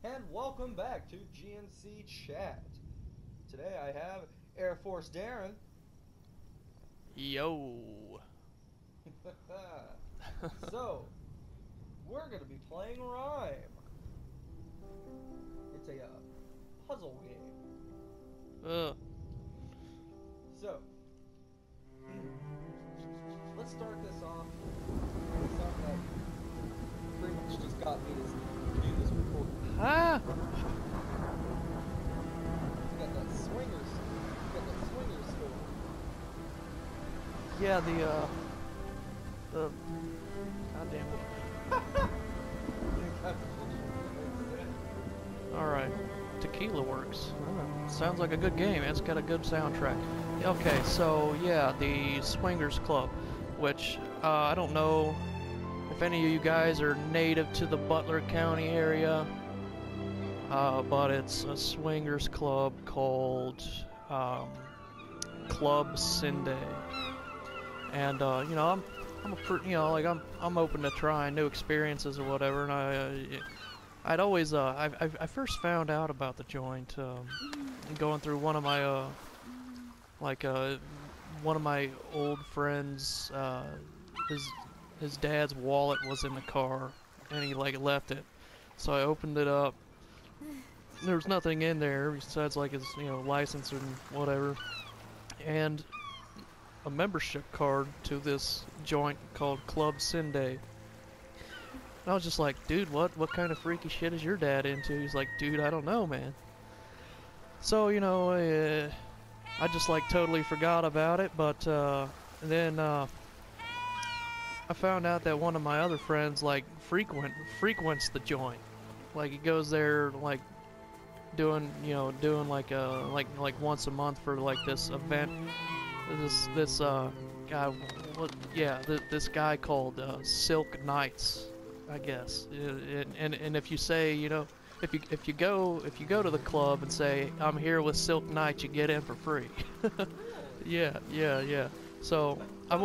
And welcome back to G&C Chat. Today I have Air Force Darren. Yo. So, we're going to be playing Rhyme. It's a puzzle game. So, let's start this off with something that pretty much just got me to do this recording. Ah! You got that swingers score. Yeah, the God damn it. Alright. Tequila works. Sounds like a good game. It's got a good soundtrack. Okay, so yeah, the Swingers Club, which I don't know if any of you guys are native to the Butler County area, but it's a swingers club called Club Cinday, and you know, I'm open to trying new experiences or whatever, and I'd always I first found out about the joint going through one of my one of my old friends, his dad's wallet was in the car, and he left it. So I opened it up. There was nothing in there besides his license and whatever, and a membership card to this joint called Club Cinday. And I was just like, dude, what kind of freaky shit is your dad into? He's like, dude, I don't know, man. So I just totally forgot about it, but then I found out that one of my other friends frequents the joint. He goes there doing once a month for this event. This guy, this guy called Silk Nights, I guess. And if you say, if you go to the club and say, I'm here with Silk Nights, you get in for free. Yeah. So I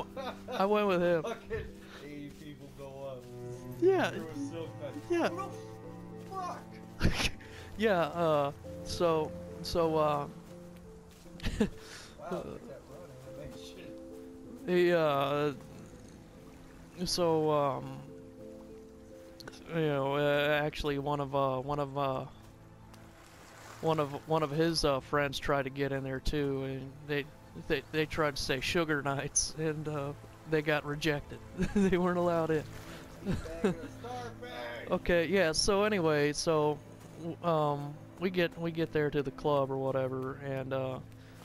went with him. Fucking 80 people go up. Yeah. Yeah. What the fuck? Yeah. So. Wow, look at that run animation. Actually, one of his friends tried to get in there too, and they tried to say Sugar Nights, and they got rejected. They weren't allowed in. Okay, yeah. So anyway, we get there to the club or whatever, and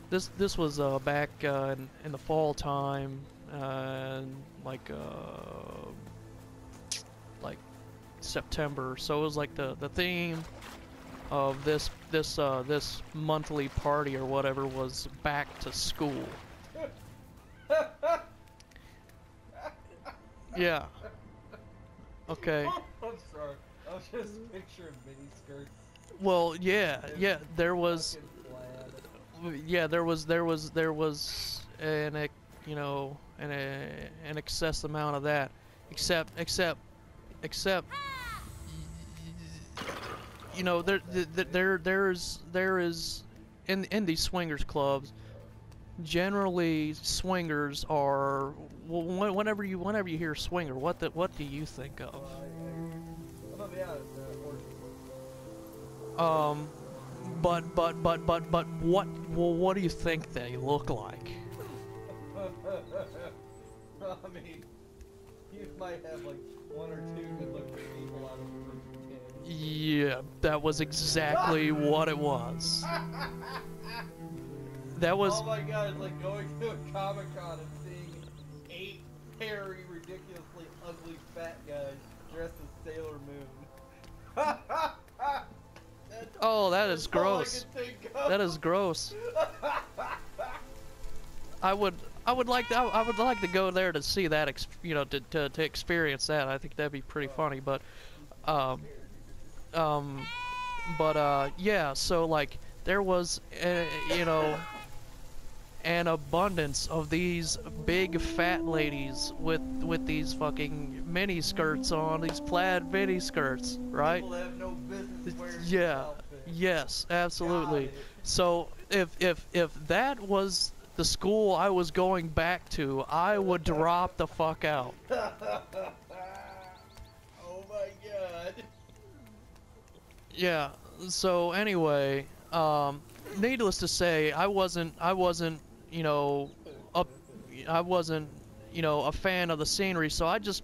this was back in the fall time, like September. So it was the theme of this monthly party or whatever was back to school. Yeah. Okay. I'm sorry. I was just picturing mini skirts. Well, yeah. There was an excess amount of that. Except there is in these swingers clubs, generally swingers are, well, whenever you hear swinger, what do you think of? I'm gonna be honest, but what do you think they look like? I mean, you might have one or two good-looking people out of a group of 10. Yeah, that was exactly what it was. That was. Oh my god, it's like going to a Comic-Con and seeing 8 hairy, ridiculously ugly fat guys dressed as Sailor Moon. Oh, that is gross. That is gross. I would like to go there to see that, to experience that. I think that'd be pretty funny. But Um, but yeah, so like there was, you know, an abundance of these big fat ladies with these fucking mini skirts on, these plaid mini skirts, right? People have no business wearing this Yeah, outfit. yes, absolutely. Got it. So if that was the school I was going back to, I would drop the fuck out. Oh my god. Yeah. So anyway, needless to say, I wasn't, you know, I wasn't, you know, a fan of the scenery. So I just,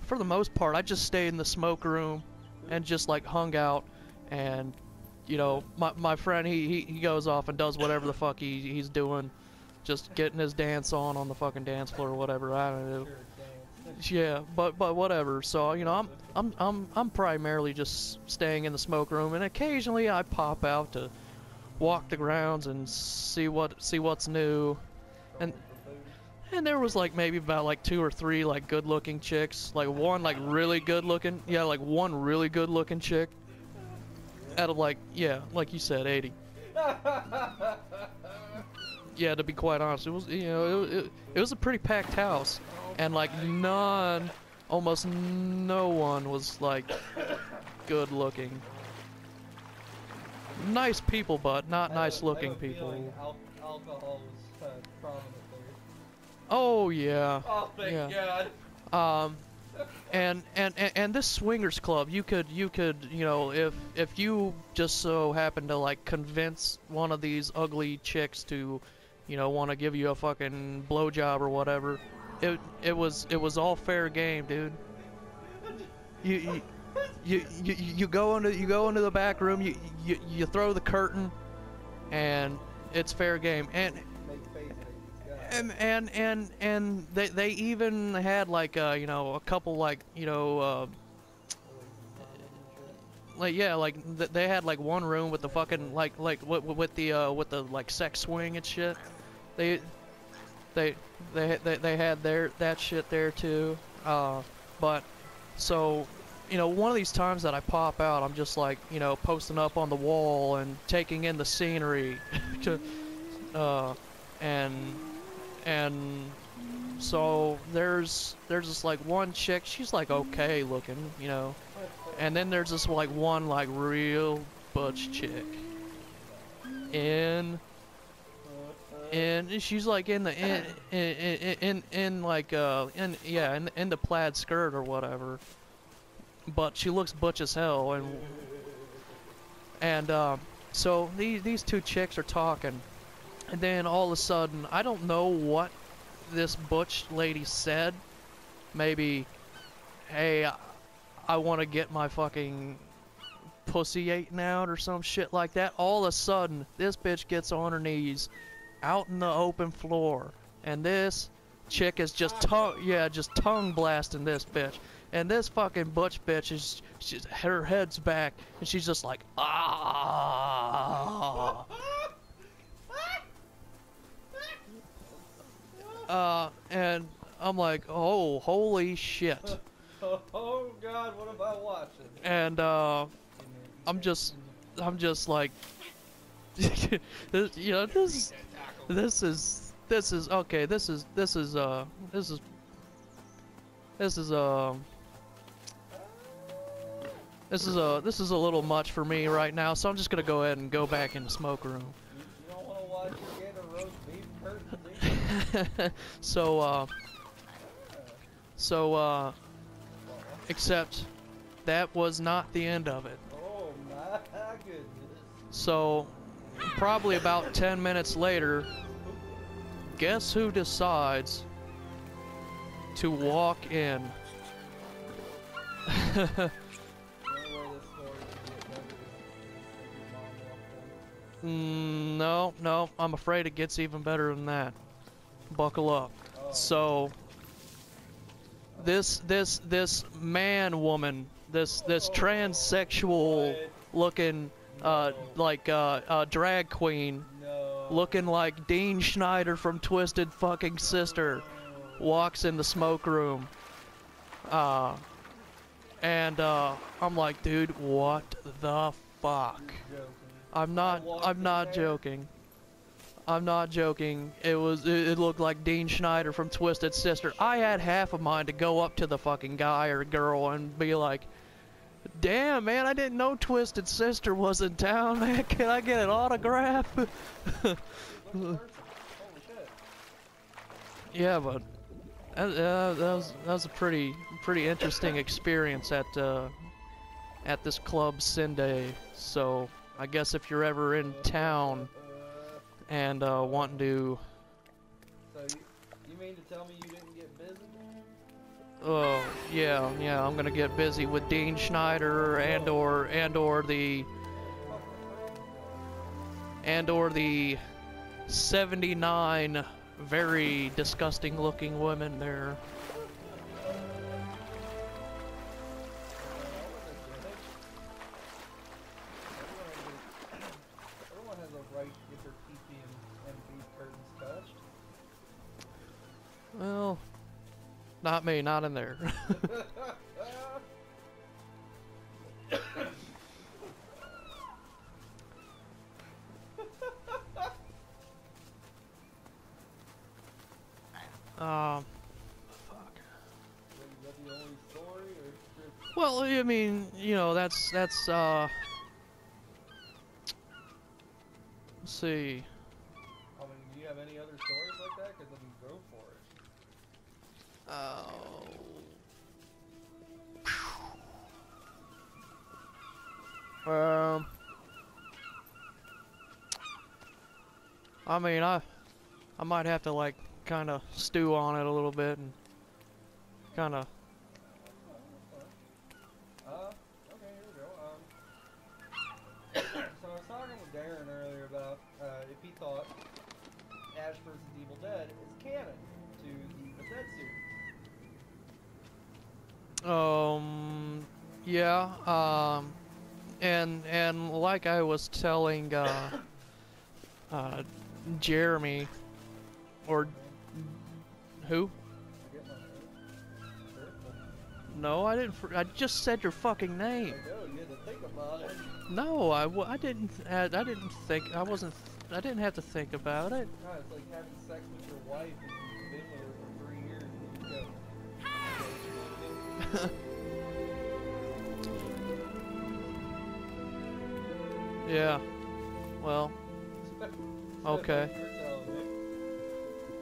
for the most part, I just stayed in the smoke room and just like hung out. And you know, my friend, he goes off and does whatever the fuck he's doing, just getting his dance on the fucking dance floor or whatever. I don't know. Yeah, but whatever. So you know, I'm primarily just staying in the smoke room, and occasionally I pop out to walk the grounds and see what's new. And there was like maybe about like 2 or 3 like good looking chicks, like one like really good looking, yeah, like one really good looking chick out of like, yeah, like you said, 80. Yeah, to be quite honest, it was, you know, it was a pretty packed house, and like almost no one was like good looking. Nice people, but not nice looking people. Alcohol was prominent there. Oh yeah. Oh thank yeah. God. And this swingers club, you could, you know, if you just so happen to like convince one of these ugly chicks to, you know, want to give you a fucking blowjob or whatever, it was all fair game, dude. You go into the back room, you throw the curtain, and it's fair game. And they even had like you know, a couple like, you know, like, yeah, like they had like one room with the fucking like with the like sex swing and shit. They had that shit there too. But so, you know, one of these times that I pop out, I'm just like, you know, posting up on the wall and taking in the scenery. And so there's this like one chick, she's like okay looking, you know, and then there's this like one like real butch chick, and she's like in the in the plaid skirt or whatever, but she looks butch as hell. And so these two chicks are talking. And then all of a sudden, I don't know what this butch lady said. Maybe, hey, I want to get my fucking pussy eaten out or some shit like that. All of a sudden, this bitch gets on her knees out in the open floor. And this chick is just tongue blasting this bitch. And this fucking butch bitch is, her head's back. And she's just like, ah. And I'm like, oh, holy shit. Oh God, what am I watching? And I'm just like, you know, this is okay. This is a little much for me right now. So I'm just gonna go ahead and go back in the smoke room. You don't want to watch her get a roast beef curtain. Except that was not the end of it. Oh my goodness. So, probably about 10 minutes later, guess who decides to walk in? No, I'm afraid it gets even better than that. Buckle up. Oh. So, this woman, this transsexual looking drag queen, looking like Dean Schneider from Twisted fucking Sister, walks in the smoke room. And I'm like, dude, what the fuck? You're joking. I'm I walked in not there. joking. I'm not joking. It looked like Dean Schneider from Twisted Sister. I had half of mine to go up to the fucking guy or girl and be like, damn, man, I didn't know Twisted Sister was in town, man. Can I get an autograph? Look at person. Holy shit. Yeah, but that was a pretty interesting experience at this club Sunday. So I guess if you're ever in town and wanting to, So you mean to tell me you didn't get busy? oh yeah, I'm gonna get busy with Dean Schneider and or the 79 very disgusting looking women there. Everyone has a right to get their PP and beef curtains touched. Well, not me, not in there. Fuck. Is that the only story, or Well, I mean, you know, that's let's see. I mean, do you have any other stories like that? Because I mean, go for it. I mean, I might have to like kind of stew on it a little bit and kind of. Okay, here we go. So I was talking with Darren earlier about if he thought Ash vs. Evil Dead is canon to the Evil Dead series. Yeah. And like I was telling Jeremy, or who? Forget my name. Sure. No, I didn't. I just said your fucking name. I know, you had to think about it. No, I didn't. I didn't think. I wasn't. I didn't have to think about it. No, it's like having sex with your wife and you've been with her for 3 years and you go. Yeah. Well. Okay.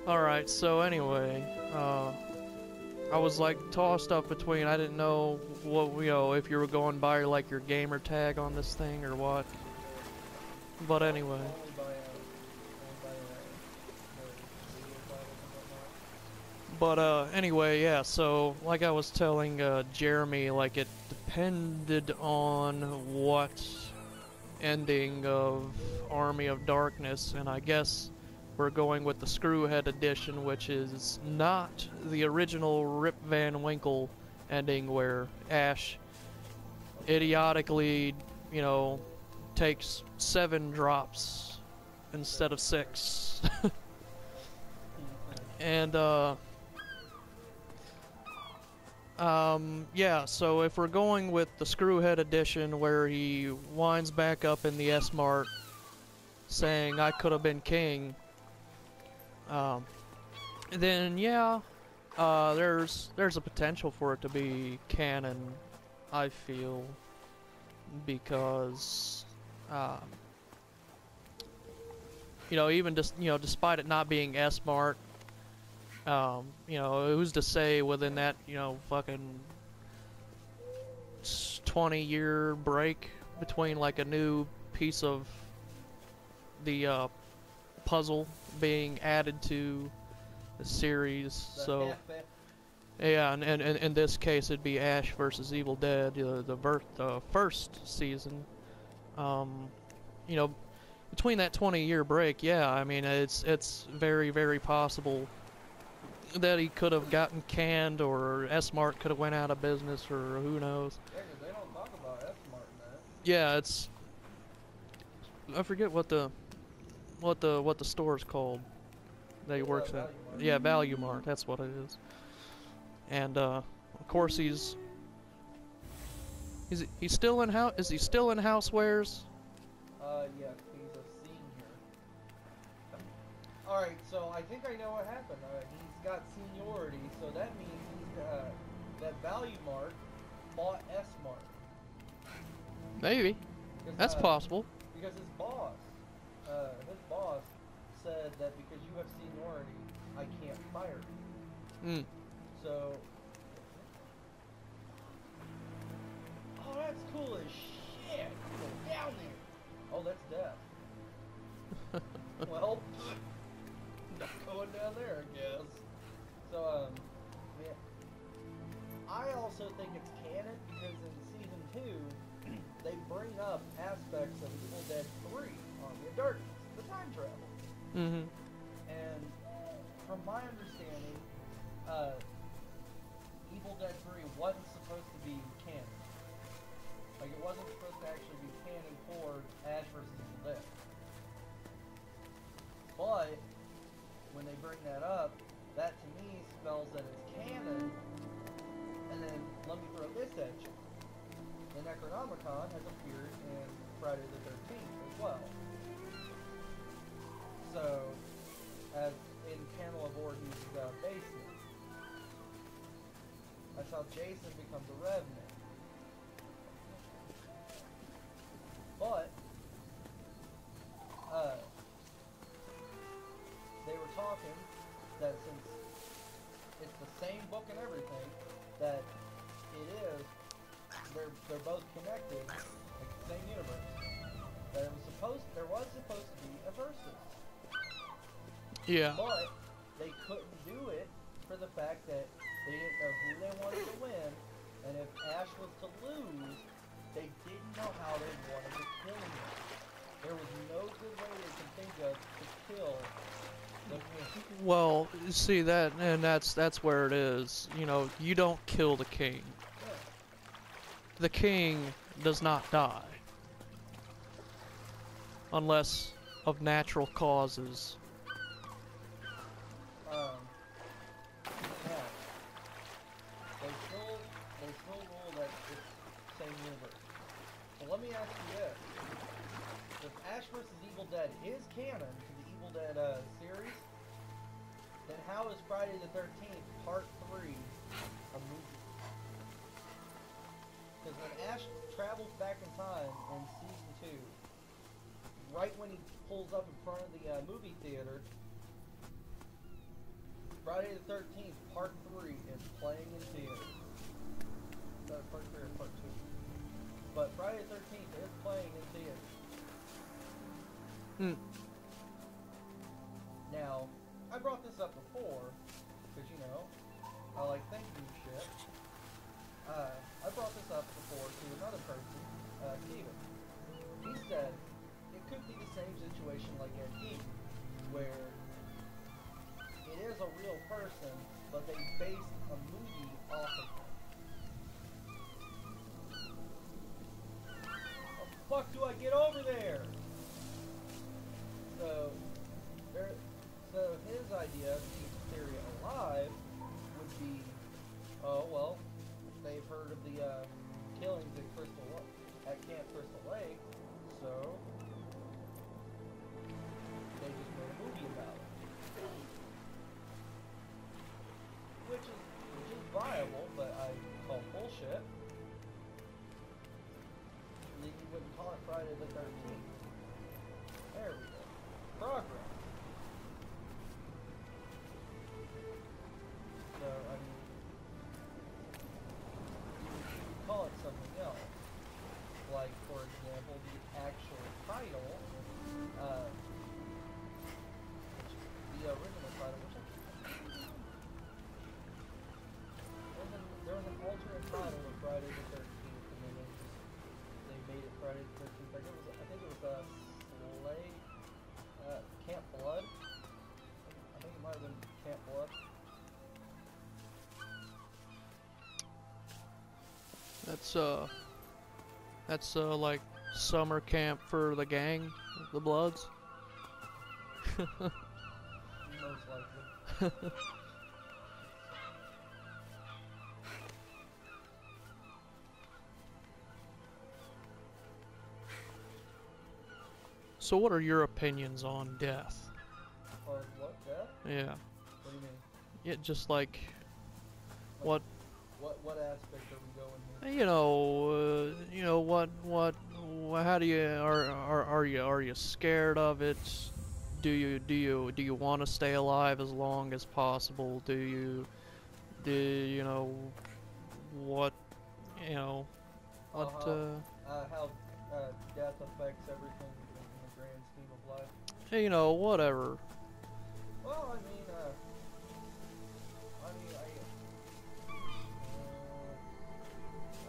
Alright, so anyway, I was like tossed up between, I didn't know what, you know, if you were going by like your gamer tag on this thing or what. But anyway. But anyway, yeah, so like I was telling Jeremy, like it depended on what ending of Army of Darkness, and I guess we're going with the Screwhead edition, which is not the original Rip Van Winkle ending where Ash idiotically, you know, takes 7 drops instead of 6. And yeah, so if we're going with the Screwhead edition where he winds back up in the S-Mart saying I could have been king, then yeah, there's a potential for it to be canon, I feel, because you know, even just, you know, despite it not being S-Mart, you know, who's to say within that, you know, fucking 20-year break between like a new piece of the puzzle being added to the series. So yeah, and in this case it'd be Ash versus Evil Dead, the first season. You know, between that 20-year break, yeah, I mean it's very, very possible that he could have gotten canned, or S-Mart could have went out of business, or who knows. Yeah, 'cause they don't talk about S-Mart in that. Yeah, it's, I forget what the store's called that he works at. Yeah, Value Mart, that's what it is. And of course he's He's still in house? Is he still in housewares? Yeah, he's a senior. Alright, so I think I know what happened. He's got seniority, so that means he's, that value mark bought S mark. Maybe. That's possible. Because his boss said that because you have seniority, I can't fire you. So, oh, that's cool as shit. Go down there. Oh, that's death. Well, not going down there, I guess. So, yeah. I also think it's canon because in season 2, they bring up aspects of Evil Dead 3 on the Darkness, the time travel. And from my understanding, Evil Dead 3 wasn't supposed to be canon. Like, it wasn't supposed to actually be canon for Ash vs. Evil Dead. But, when they bring that up, that to me spells that it's canon. And then, let me throw this at you. The Necronomicon has appeared in Friday the 13th as well. So, as in Candle of Voorhees' basement, that's how Jason becomes a revenant. But, they were talking that since it's the same book and everything, that it is, they're both connected, like the same universe. That there was supposed to be a versus. Yeah. But they couldn't do it for the fact that they didn't know who they wanted to win, and if Ash was to lose, they didn't know how they wanted to kill him. There was no good way they could think of to kill the king. Well, see that, and that's where it is. You know, you don't kill the king. Yeah. The king does not die. Unless of natural causes. Yeah. They still rule that it's the same universe. So let me ask you this. If Ash vs. Evil Dead is canon to the Evil Dead series, then how is Friday the 13th Part 3 a movie? Because when Ash travels back in time in Season 2, right when he pulls up in front of the movie theater, Friday the 13th Part 3 is playing in theaters. That's Part 3 or Part 2. But Friday the 13th is playing in theaters. Now, I brought this up before, because, you know, I like thinking shit. I brought this up before to another person, Steven. He said it could be the same situation like Ed Gein, where it is a real person, but they based a movie off of him. How the fuck do I get over there? So his idea to keep the theory alive would be, oh well, they've heard of the killings at Camp Crystal Lake, so they just made a movie about it. Which is viable, but I call bullshit. Then you wouldn't call it Friday the 13th. There we go. Progress. So, I mean, you could call it something else. Like, for example, the actual title, the original title, which there was an alternate title of Friday the 13th, and then they made it Friday the 13th. I think it was Camp Blood. I think it might have been Camp Blood. That's like summer camp for the gang, the Bloods. Most likely. So what are your opinions on death? Or what, death? Yeah. What do you mean? Yeah, just like what What aspect are we going here? how do you are you scared of it? Do you want to stay alive as long as possible? What you know what How death affects everything in the grand scheme of life. whatever. Well, I mean, how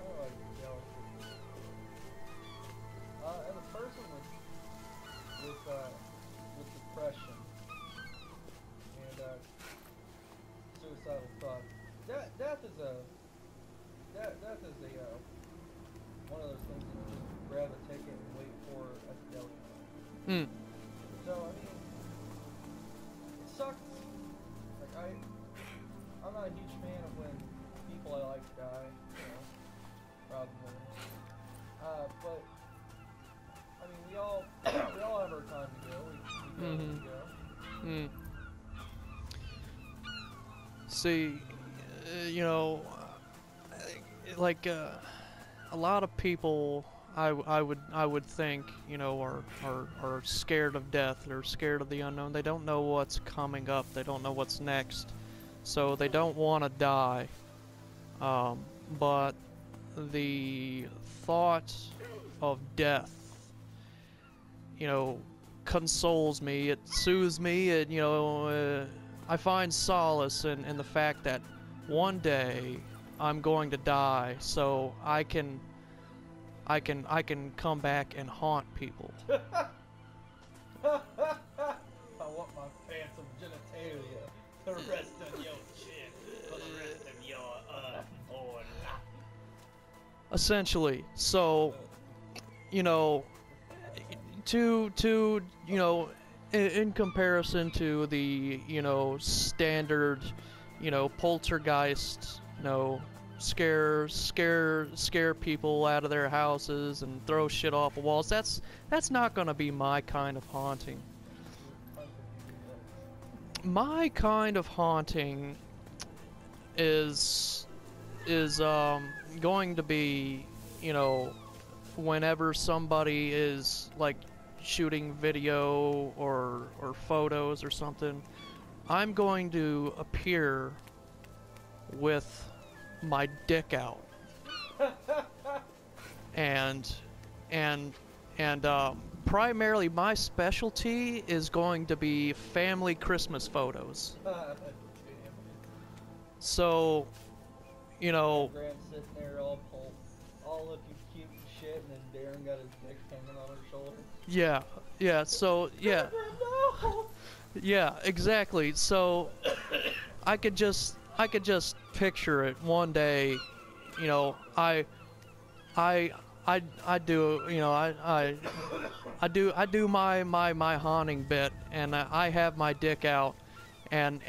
do I deal with this? As a person with depression and suicidal thoughts, death is one of those things that you just grab a ticket and wait for at the deli. Hmm. So I mean, it sucks. Like I'm not a huge fan of when people I like die, probably. But I mean, we all have our time to go. We go when we go. Hmm. See, like a lot of people, I would think, are scared of death. They're scared of the unknown. They don't know what's coming up. They don't know what's next, so they don't want to die. But the thought of death, consoles me. It soothes me. I find solace in the fact that one day I'm going to die, so I can come back and haunt people. I want my phantom genitalia the rest of your shit for the rest of your unborn life. Essentially, so in comparison to the standard poltergeist, scare people out of their houses and throw shit off the walls, that's not gonna be my kind of haunting. My kind of haunting is going to be, whenever somebody is like shooting video or photos or something, I'm going to appear with my dick out. and primarily my specialty is going to be family Christmas photos. So, Grand's sitting there all looking cute and shit, and then Darren got his dick hanging on her shoulder. Yeah, so, yeah. Yeah, exactly. So, I could just picture it one day, I do my haunting bit, and I have my dick out, and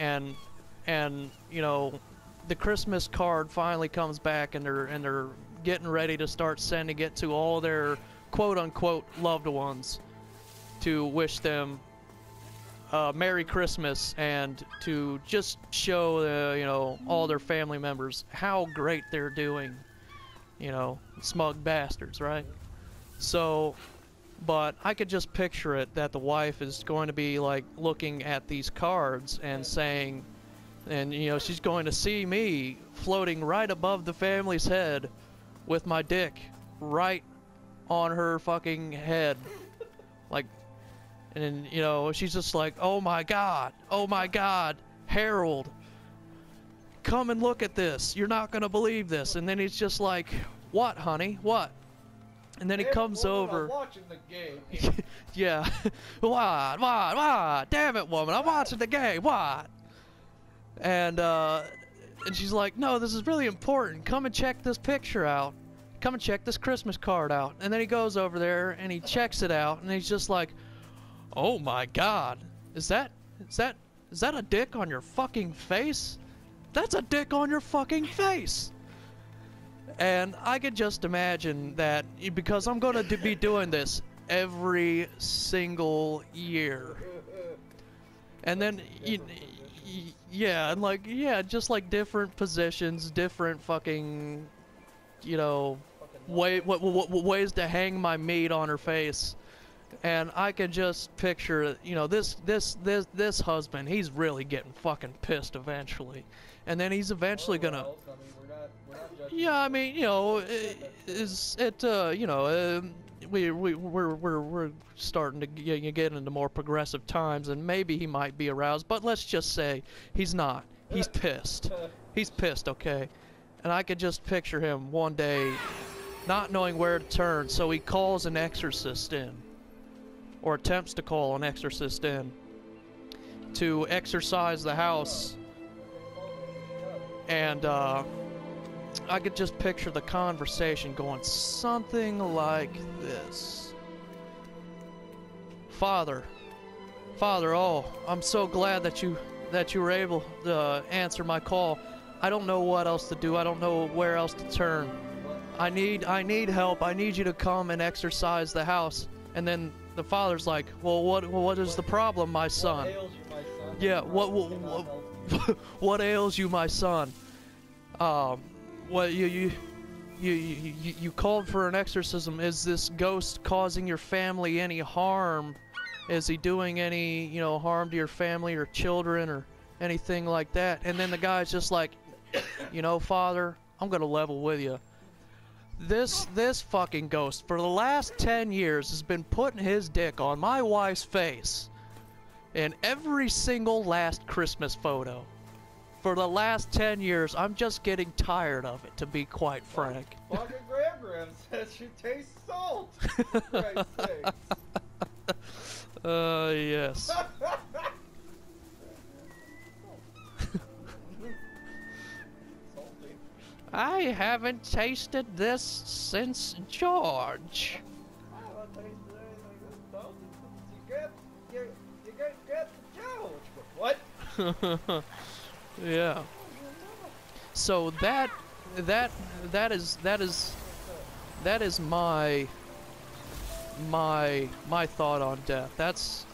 the Christmas card finally comes back, and they're getting ready to start sending it to all their quote unquote loved ones to wish them Merry Christmas, and to just show all their family members how great they're doing, smug bastards, right? So, but I could just picture it that the wife is going to be like looking at these cards and saying, and she's going to see me floating right above the family's head with my dick right on her fucking head, like. And then, she's just like, oh my God, Harold, come and look at this. You're not going to believe this. And then he's just like, what, honey, what? And then he comes over. I'm watching the game. Yeah. What? Damn it, woman, I'm watching the game. What? And she's like, no, this is really important. Come and check this picture out. Come and check this Christmas card out. And then he goes over there and he checks it out, and he's just like, oh my God, is that a dick on your fucking face? That's a dick on your fucking face. And I could just imagine that, because I'm going to be doing this every single year. And then, yeah, and like, yeah, just like different positions, different fucking, you know, ways to hang my meat on her face. And I can just picture, you know, this husband, he's really getting fucking pissed eventually. And then he's eventually gonna... Yeah, I mean, you know, we're starting to get into more progressive times, and maybe he might be aroused, but let's just say he's not. He's pissed. He's pissed, okay? And I could just picture him one day not knowing where to turn, so he calls an exorcist in, or attempts to call an exorcist in, to exorcise the house. And, I could just picture the conversation going something like this. Father, oh, I'm so glad that you were able to answer my call. I don't know what else to do. I don't know where else to turn. I need help. I need you to come and exorcise the house. And then the father's like, well, what is the problem, my son? What ails you, my son? Yeah, what ails you, my son? Well, you called for an exorcism. Is this ghost causing your family any harm? Is he doing any, you know, harm to your family or children or anything like that? And then the guy's just like, you know, Father, I'm gonna level with you. This fucking ghost for the last 10 years has been putting his dick on my wife's face in every single last Christmas photo. For the last 10 years, I'm just getting tired of it, to be quite frank. Fucking Graham says she tastes salt. For Christ's sakes. Yes. Salty. I haven't tasted this since George. I haven't tasted anything this salty since you get the George. What? Yeah. So that is my thought on death. That's